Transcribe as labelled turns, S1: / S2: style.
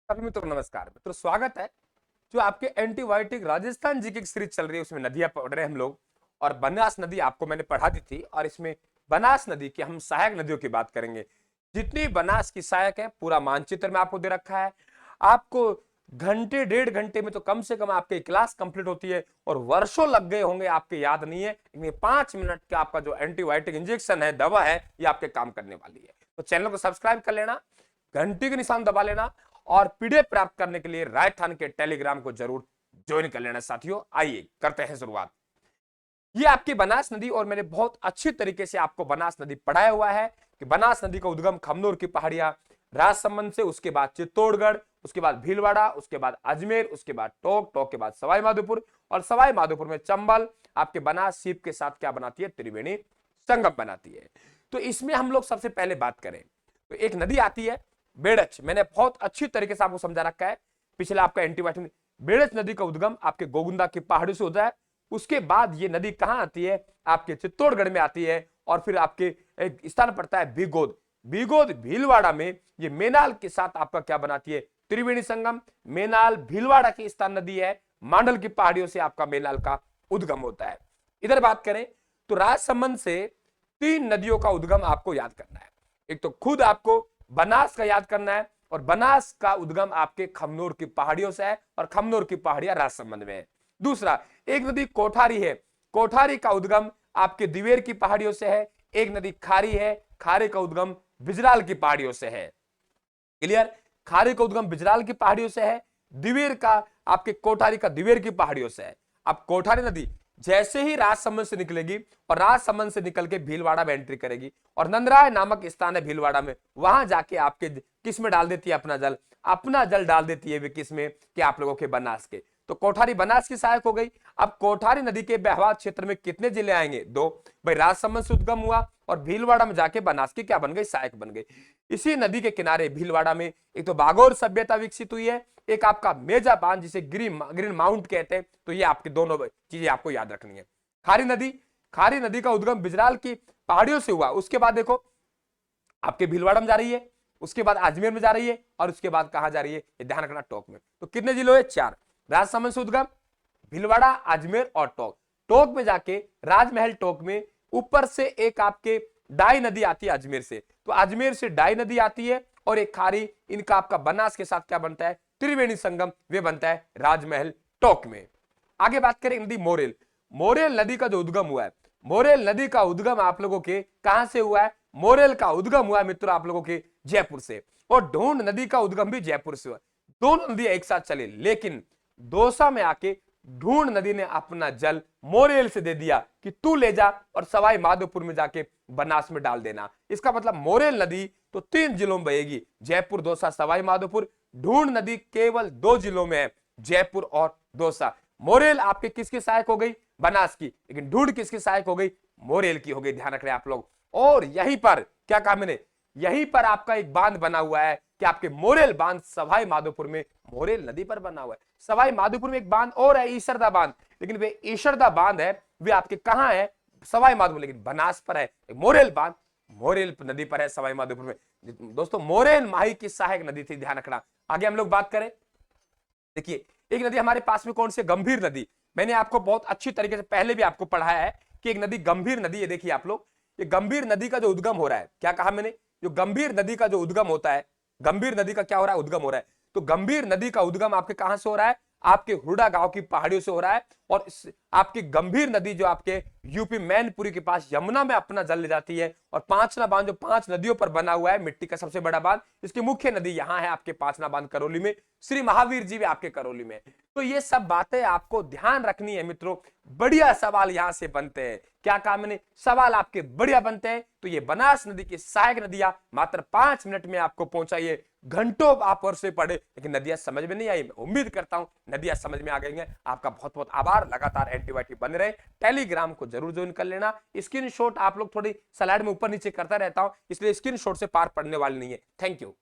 S1: सभी मित्रों नमस्कार। मित्रों स्वागत है। जो आपके एंटीबायोटिक राजस्थान जी की सीरीज चल रही है उसमें नदियां पढ़ रहे हैं हम लोग। और बनास नदी आपको मैंने पढ़ा दी थी और इसमें बनास नदी की हम सहायक नदियों की बात करेंगे। जितनी बनास की सहायक है पूरा मानचित्र में आपको दे रखा है। आपको घंटे डेढ़ घंटे में तो कम से कम आपकी क्लास कंप्लीट होती है और वर्षों लग गए होंगे आपके याद नहीं है, लेकिन 5 मिनट का आपका जो एंटीबायोटिक इंजेक्शन है, दवा है, ये आपके काम करने वाली है। तो चैनल को सब्सक्राइब कर लेना, घंटी के निशान दबा लेना और पीडीएफ प्राप्त करने के लिए राजस्थान के टेलीग्राम को जरूर ज्वाइन कर लेना साथियों। आइए करते हैं शुरुआत। ये आपकी बनास नदी और मैंने बहुत अच्छी तरीके से आपको बनास नदी पढ़ाया हुआ है कि बनास नदी का उद्गम खमनोर की पहाड़ियां राजसमंद से, उसके बाद चित्तौड़गढ़, उसके बाद भीलवाड़ा, उसके बाद अजमेर, उसके बाद टोंक, टोंक के बाद सवाई माधोपुर और सवाई माधोपुर में चंबल आपके बनास सीप के साथ क्या बनाती है, त्रिवेणी संगम बनाती है। तो इसमें हम लोग सबसे पहले बात करें तो एक नदी आती है बेड़च। मैंने बहुत अच्छी तरीके से आपको समझा रखा है पिछला आपका एंटीबायोटिक। बेड़च नदी का उद्गम आपके गोगुंदा की पहाड़ियों से होता है। उसके बाद ये नदी कहां आती है, आपके चित्तौड़गढ़ में आती है और फिर आपके एक स्थान पड़ता है बीगोद। बीगोद भीलवाड़ा में ये मेनाल के साथ आपका क्या बनाती है, त्रिवेणी संगम। मेनाल भीलवाड़ा की स्थान नदी है, मांडल की पहाड़ियों से आपका मेनाल का उद्गम होता है। इधर बात करें तो राजसमंद से 3 नदियों का उद्गम आपको याद करना है। एक तो खुद आपको बनास का याद करना है और बनास का उद्गम आपके खमनोर की पहाड़ियों से है और खमनोर की पहाड़ियां राजसमंद में है। दूसरा एक नदी कोठारी है, कोठारी का उद्गम आपके दिवेर की पहाड़ियों से है। एक नदी खारी है, खारी का उद्गम बिजराल की पहाड़ियों से है। क्लियर? खारी का उद्गम बिजराल की पहाड़ियों से है, दिवेर का आपके कोठारी का दिवेर की पहाड़ियों से है। अब कोठारी नदी जैसे ही राजसमंद से निकलेगी और राजसमंद से निकल के भीलवाड़ा में एंट्री करेगी और नंदराय नामक स्थान है भीलवाड़ा में, वहां जाके आपके किस में डाल देती है अपना जल डाल देती है वे किस में कि आप लोगों के बनास के। तो कोठारी बनास की सहायक हो गई। अब कोठारी नदी के बहवा क्षेत्र में कितने जिले आएंगे, 2। भाई राजसमंद से उद्गम हुआ और भीलवाड़ा में जाके बनास की क्या बन गई, सहायक बन गई। इसी नदी के किनारे भीलवाड़ा में एक तो बागोर सभ्यता विकसित हुई है, एक आपका मेजा बांध जिसे ग्रीन माउंट कहते हैं। तो ये आपके दोनों चीजें आपको याद रखनी है। खारी नदी का उद्गम बिजराल की पहाड़ियों से हुआ। उसके बाद देखो आपके भीलवाड़ा में जा रही है, उसके बाद अजमेर में जा रही है और उसके बाद कहां जा रही है, ये ध्यान रखना, टोंक में। तो कितने जिलों है, 4। राजसमंद से उद्गम भीलवाड़ा, अजमेर और टोंक। टोंक में जाके राजमहल टोंक में ऊपर से एक आपके डाई नदी आती है अजमेर से, तो अजमेर से डाई नदी आती है और एक खारी, इनका आपका बनास के साथ क्या बनता है, त्रिवेणी संगम, वे बनता है राजमहल टोंक में। आगे बात करें नदी मोरेल। मोरेल नदी का जो उद्गम हुआ है, मोरेल नदी का उद्गम आप लोगों के कहां से हुआ है, मोरेल का उद्गम हुआ है मित्रों आप लोगों के जयपुर से और ढूंढ नदी का उद्गम भी जयपुर से हुआ। दोनों नदियां एक साथ चले, लेकिन दौसा में आके ढूंढ नदी ने अपना जल मोरेल से दे दिया कि तू ले जा और सवाई माधोपुर में जाके बनास में डाल देना। इसका मतलब मोरेल नदी तो 3 जिलों में बहेगी, जयपुर, दौसा, सवाई माधोपुर। ढूंढ नदी केवल 2 जिलों में है, जयपुर और दौसा। मोरेल आपके किसकी सहायक हो गई, बनास की, लेकिन ढूंढ किसकी सहायक हो गई, मोरेल की हो गई। ध्यान रख रहे हैं आप लोग। और यहीं पर क्या कहा मैंने, यहीं पर आपका एक बांध बना हुआ है कि आपके मोरेल बांध सवाई माधोपुर में मोरेल नदी पर बना हुआ है। सवाई माधोपुर में एक बांध और है, ईशरदा बांध, लेकिन वे ईशरदा बांध है वे आपके कहां है, सवाई माधोपुर, लेकिन बनास पर है। मोरेल बांध मोरेल नदी पर है सवाई माधोपुर में। दोस्तों मोरेल माही की सहायक नदी थी, ध्यान रखना। आगे हम लोग बात करें, देखिए एक नदी हमारे पास में कौन सी, गंभीर नदी। मैंने आपको बहुत अच्छी तरीके से पहले भी आपको पढ़ाया है कि एक नदी गंभीर नदी है। देखिए आप लोग, ये गंभीर नदी का जो उद्गम हो रहा है, क्या कहा मैंने, जो गंभीर नदी का जो उद्गम होता है, गंभीर नदी का क्या हो रहा है, उद्गम हो रहा है। तो गंभीर नदी का उद्गम आपके कहां से हो रहा है, आपके हुडा गांव की पहाड़ियों से हो रहा है। और आपकी गंभीर नदी जो आपके यूपी मैनपुरी के पास यमुना में अपना जल ले जाती है। और पांचना बांध जो 5 नदियों पर बना हुआ है, मिट्टी का सबसे बड़ा बांध, इसकी मुख्य नदी यहां है आपके पांचना बांध करौली में, श्री महावीर जी भी आपके करौली में। तो ये सब बातें आपको ध्यान रखनी है मित्रों। बढ़िया सवाल यहां से बनते हैं, क्या कहा मैंने, सवाल आपके बढ़िया बनते हैं। तो ये बनास नदी की सहायक नदियां मात्र 5 मिनट में आपको पहुंचाइए। घंटों आप और से पढ़े लेकिन नदियां समझ में नहीं आई। मैं उम्मीद करता हूं नदियां समझ में आ गई हैं। आपका बहुत बहुत आभार। लगातार एंटीबायोटिक बने रहे। टेलीग्राम को जरूर ज्वाइन कर लेना। स्क्रीनशॉट आप लोग थोड़ी स्लाइड में ऊपर नीचे करता रहता हूं, इसलिए स्क्रीनशॉट से पार पड़ने वाली नहीं है। Thank you.